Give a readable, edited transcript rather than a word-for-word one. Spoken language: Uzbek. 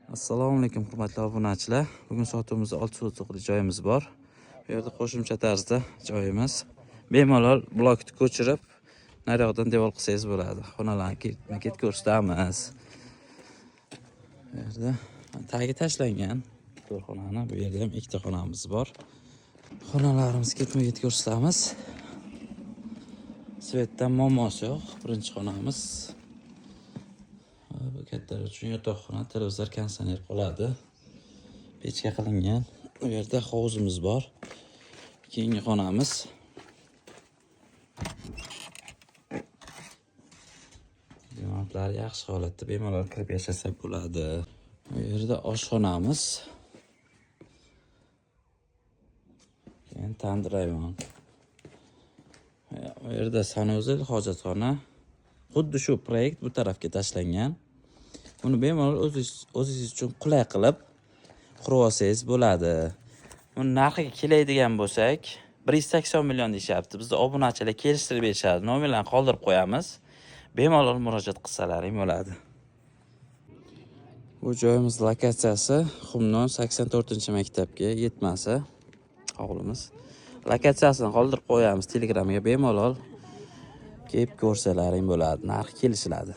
Assalomu alaykum hurmatli obunachilar. Bugun sotuvimizda 6 sotuvli joyimiz bor. Bu yerda qo'shimcha tarzda joyimiz. Bemalol blokni ko'chirib, nariyoqdan devor qilsangiz bo'ladi. Xonalarni ketma-ket ko'rsatamiz. Bu yerda tagi tashlangan to'rxonani, bu yerda ham ikkita xonamiz bor. Xonalarimizni ketma-ket ko'rsatamiz. Svetdan muammosi yo'q. Birinchi xonamiz. Bu kattalar uchun yotoqxona, televizor, konditsioner qoladi. Pechka qilingan. Bu yerda hovuzimiz bor. Keyingi xonamiz. Devorlar yaxshi holatda, bemalol kirib yashasa bo'ladi. Bu yerda oshxonamiz. Keyin tandir ayvon. Bu yerda sanuzel, hojatxona. Xuddi shu proyekt bu tarafga tashlangan. Buni bemalol o'zingiz uchun qulay qilib qurib olsangiz bo'ladi. Buni narxiga keladigan bo'lsak, 180 million deyapti. Bizda obunachilar kelishtirib berishadi. Nomerlarni qoldirib qo'yamiz. Bemalol murojaat qilsalaring bo'ladi. Bu joyimiz lokatsiyasi Xumnon 84-maktabga yetmasi hovlimiz. Lokatsiyasini qoldirib qo'yamiz. Telegramga bemalol kelib ko'rsalaring bo'ladi. Narx kelishiladi.